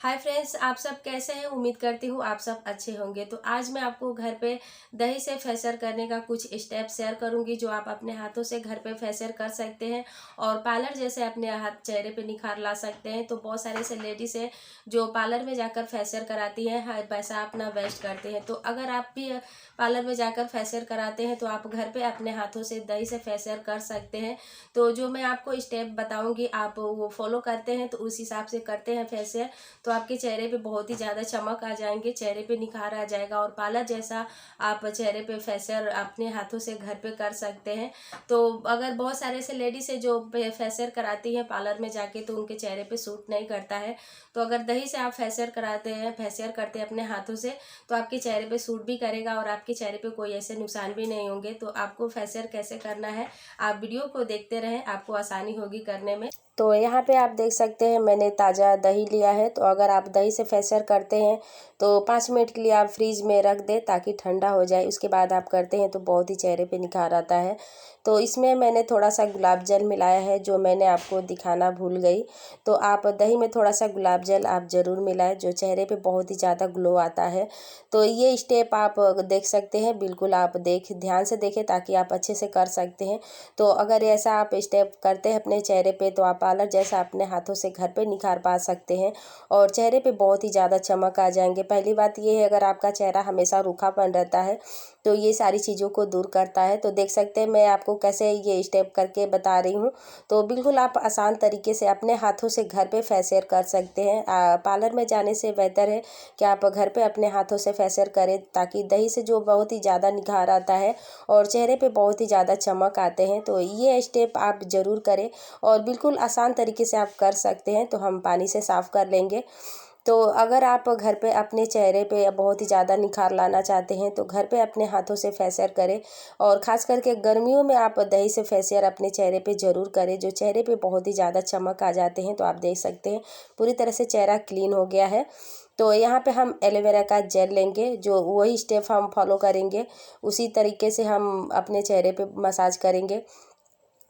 Hi friends, आप सब कैसे हैं। उम्मीद करती हूँ आप सब अच्छे होंगे। तो आज मैं आपको घर पे दही से फेशियल करने का कुछ स्टेप शेयर करूंगी जो आप अपने हाथों से घर पे फेशियल कर सकते हैं और पार्लर जैसे अपने हाथ चेहरे पे निखार ला सकते हैं। तो बहुत सारे ऐसे लेडीज हैं जो पार्लर में जाकर फेशियल कराती हैं, पैसा अपना वेस्ट करते हैं। तो अगर आप भी पार्लर में जाकर फेशियल कराते हैं तो आप घर पे अपने हाथों से दही से फेशियल कर सकते हैं। तो जो मैं आपको स्टेप बताऊंगी आप वो फॉलो करते हैं तो उस हिसाब से करते हैं फेशियल, तो आपके चेहरे पे बहुत ही ज़्यादा चमक आ जाएंगे, चेहरे पे निखार आ जाएगा और पार्लर जैसा आप चेहरे पे फेशियल अपने हाथों से घर पे कर सकते हैं। तो अगर बहुत सारे ऐसे लेडीज है जो फेशियल कराती हैं पार्लर में जाके तो उनके चेहरे पे सूट नहीं करता है, तो अगर दही से आप फेशियल कराते हैं, फेशियल करते हैं अपने हाथों से, तो आपके चेहरे पे सूट भी करेगा और आपके चेहरे पे कोई ऐसे नुकसान भी नहीं होंगे। तो आपको फेशियल कैसे करना है आप वीडियो को देखते रहें, आपको आसानी होगी करने में। तो यहाँ पे आप देख सकते हैं मैंने ताज़ा दही लिया है। तो अगर आप दही से फेशियल करते हैं तो 5 मिनट के लिए आप फ्रीज में रख दें ताकि ठंडा हो जाए। उसके बाद आप करते हैं तो बहुत ही चेहरे पे निखार आता है। तो इसमें मैंने थोड़ा सा गुलाब जल मिलाया है जो मैंने आपको दिखाना भूल गई। तो आप दही में थोड़ा सा गुलाब जल आप ज़रूर मिलाएं, जो चेहरे पे बहुत ही ज़्यादा ग्लो आता है। तो ये स्टेप आप देख सकते हैं, बिल्कुल आप ध्यान से देखें ताकि आप अच्छे से कर सकते हैं। तो अगर ऐसा आप स्टेप करते हैं अपने चेहरे पे तो आप पार्लर जैसा अपने हाथों से घर पे निखार पा सकते हैं और चेहरे पे बहुत ही ज़्यादा चमक आ जाएंगे। पहली बात ये है, अगर आपका चेहरा हमेशा रूखापन रहता है तो ये सारी चीज़ों को दूर करता है। तो देख सकते हैं मैं आपको कैसे ये स्टेप करके बता रही हूँ। तो बिल्कुल आप आसान तरीके से अपने हाथों से घर पे फेशियल कर सकते हैं। पार्लर में जाने से बेहतर है कि आप घर पे अपने हाथों से फेशियल करें ताकि दही से जो बहुत ही ज़्यादा निखार आता है और चेहरे पे बहुत ही ज़्यादा चमक आते हैं। तो ये स्टेप आप ज़रूर करें और बिल्कुल आसान तरीके से आप कर सकते हैं। तो हम पानी से साफ़ कर लेंगे। तो अगर आप घर पे अपने चेहरे पे बहुत ही ज़्यादा निखार लाना चाहते हैं तो घर पे अपने हाथों से फेशियल करें और ख़ास करके गर्मियों में आप दही से फेशियल अपने चेहरे पे ज़रूर करें, जो चेहरे पे बहुत ही ज़्यादा चमक आ जाते हैं। तो आप देख सकते हैं पूरी तरह से चेहरा क्लीन हो गया है। तो यहाँ पे हम एलोवेरा का जेल लेंगे, जो वही स्टेप हम फॉलो करेंगे उसी तरीके से हम अपने चेहरे पे मसाज करेंगे।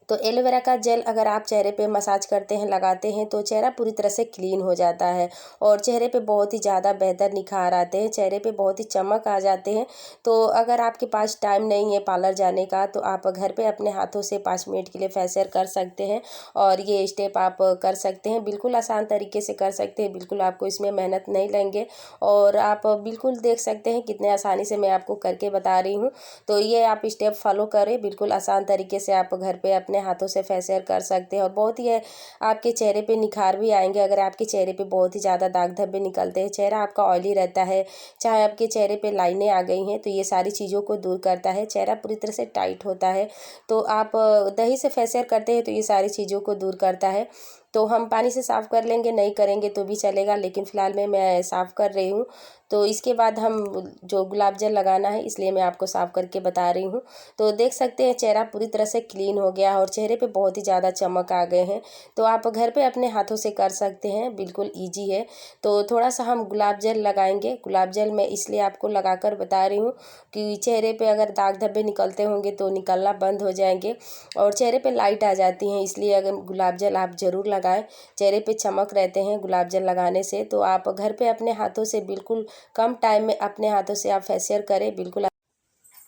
तो एलोवेरा का जेल अगर आप चेहरे पे मसाज करते हैं, लगाते हैं तो चेहरा पूरी तरह से क्लीन हो जाता है और चेहरे पे बहुत ही ज़्यादा बेहतर निखार आते हैं, चेहरे पे बहुत ही चमक आ जाते हैं। तो अगर आपके पास टाइम नहीं है पार्लर जाने का तो आप घर पे अपने हाथों से 5 मिनट के लिए फेशियल कर सकते हैं और ये स्टेप आप कर सकते हैं। बिल्कुल आसान तरीके से कर सकते हैं, बिल्कुल आपको इसमें मेहनत नहीं लेंगे और आप बिल्कुल देख सकते हैं कितने आसानी से मैं आपको करके बता रही हूँ। तो ये आप स्टेप फॉलो करें, बिल्कुल आसान तरीके से आप घर पे अपने हाथों से फेशियल कर सकते हैं और बहुत ही आपके चेहरे पे निखार भी आएंगे। अगर आपके चेहरे पे बहुत ही ज़्यादा दाग धब्बे निकलते हैं, चेहरा आपका ऑयली रहता है, चाहे आपके चेहरे पे लाइनें आ गई हैं, तो ये सारी चीज़ों को दूर करता है, चेहरा पूरी तरह से टाइट होता है। तो आप दही से फेशियल करते हैं तो ये सारी चीज़ों को दूर करता है। तो हम पानी से साफ़ कर लेंगे, नहीं करेंगे तो भी चलेगा, लेकिन फ़िलहाल में मैं साफ़ कर रही हूँ। तो इसके बाद हम जो गुलाब जल लगाना है इसलिए मैं आपको साफ़ करके बता रही हूँ। तो देख सकते हैं चेहरा पूरी तरह से क्लीन हो गया और चेहरे पे बहुत ही ज़्यादा चमक आ गए हैं। तो आप घर पे अपने हाथों से कर सकते हैं, बिल्कुल ईजी है। तो थोड़ा सा हम गुलाब जल लगाएंगे। गुलाब जल मैं इसलिए आपको लगा कर बता रही हूँ कि चेहरे पे अगर दाग धब्बे निकलते होंगे तो निकलना बंद हो जाएंगे और चेहरे पे लाइट आ जाती हैं, इसलिए अगर गुलाब जल आप ज़रूर लगाएं। चेहरे पे चमक रहते हैं गुलाब जल लगाने से। तो आप घर पे अपने हाथों से बिल्कुल कम टाइम में अपने हाथों से आप फेशियल करें, बिल्कुल।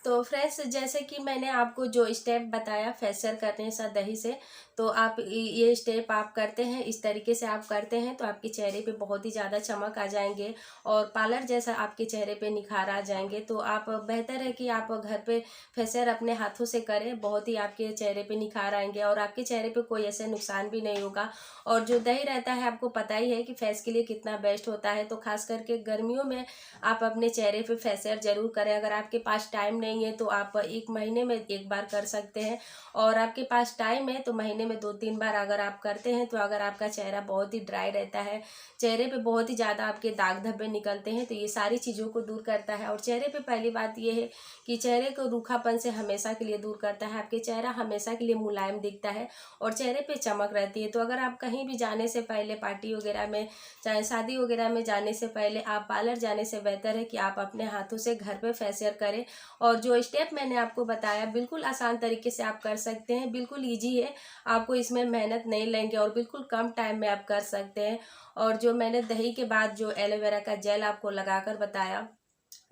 तो फ्रेंड्स, जैसे कि मैंने आपको जो स्टेप बताया फेशियल करने से दही से, तो आप ये स्टेप आप करते हैं, इस तरीके से आप करते हैं तो आपके चेहरे पे बहुत ही ज़्यादा चमक आ जाएंगे और पार्लर जैसा आपके चेहरे पे निखार आ जाएंगे। तो आप बेहतर है कि आप घर पे फेशियल अपने हाथों से करें, बहुत ही आपके चेहरे पे निखार आएंगे और आपके चेहरे पे कोई ऐसे नुकसान भी नहीं होगा। और जो दही रहता है आपको पता ही है कि फेस के लिए कितना बेस्ट होता है। तो खास करके गर्मियों में आप अपने चेहरे पे फेशियल जरूर करें। अगर आपके पास टाइम नहीं है तो आप 1 महीने में 1 बार कर सकते हैं और आपके पास टाइम है तो महीने में 2-3 बार अगर आप करते हैं। तो अगर आपका चेहरा बहुत ही ड्राई रहता है, चेहरे पे बहुत ही ज़्यादा आपके दाग धब्बे निकलते हैं, तो ये सारी चीज़ों को दूर करता है। और चेहरे पे पहली बात ये है कि चेहरे को रूखापन से हमेशा के लिए दूर करता है, आपके चेहरा हमेशा के लिए मुलायम दिखता है और चेहरे पे चमक रहती है। तो अगर आप कहीं भी जाने से पहले, पार्टी वगैरह में, चाहे शादी वगैरह में जाने से पहले, आप पार्लर जाने से बेहतर है कि आप अपने हाथों से घर पे फेशियल करें। और जो स्टेप मैंने आपको बताया बिल्कुल आसान तरीके से आप कर सकते हैं, बिल्कुल ईजी है। आपको इसमें मेहनत नहीं लेंगे और बिल्कुल कम टाइम में आप कर सकते हैं। और जो मैंने दही के बाद जो एलोवेरा का जेल आपको लगाकर बताया,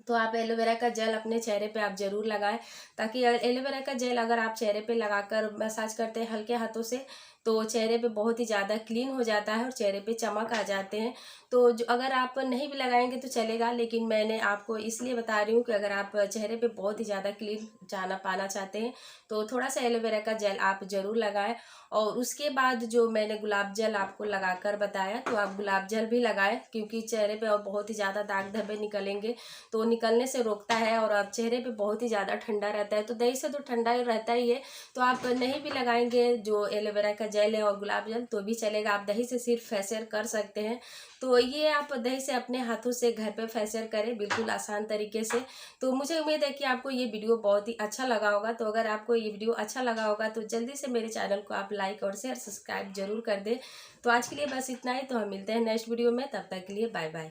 तो आप एलोवेरा का जेल अपने चेहरे पे आप ज़रूर लगाएं, ताकि एलोवेरा का जेल अगर आप चेहरे पे लगाकर मसाज करते हैं हल्के हाथों से, तो चेहरे पे बहुत ही ज़्यादा क्लीन हो जाता है और चेहरे पे चमक आ जाते हैं। तो जो अगर आप नहीं भी लगाएंगे तो चलेगा, लेकिन मैंने आपको इसलिए बता रही हूँ कि अगर आप चेहरे पे बहुत ही ज़्यादा क्लीन जाना पाना चाहते हैं तो थोड़ा सा एलोवेरा का जेल आप ज़रूर लगाएं। और उसके बाद जो मैंने गुलाब जल आपको लगाकर बताया, तो आप गुलाब जल भी लगाएं, क्योंकि चेहरे पे और बहुत ही ज़्यादा दाग धब्बे निकलेंगे तो निकलने से रोकता है, और आप चेहरे पे बहुत ही ज़्यादा ठंडा रहता है। तो दही से तो ठंडा ही रहता ही है, तो आप नहीं भी लगाएंगे जो एलोवेरा का जेल है और गुलाब जल तो भी चलेगा, आप दही से सिर्फ फेशियल कर सकते हैं। तो ये आप दही से अपने हाथों से घर पे फेशियल करें बिल्कुल आसान तरीके से। तो मुझे उम्मीद है कि आपको ये वीडियो बहुत ही अच्छा लगा होगा। तो अगर आपको ये वीडियो अच्छा लगा होगा तो जल्दी से मेरे चैनल को आप लाइक और शेयर सब्सक्राइब जरूर कर दें। तो आज के लिए बस इतना ही, तो हम मिलते हैं नेक्स्ट वीडियो में, तब तक के लिए बाय बाय।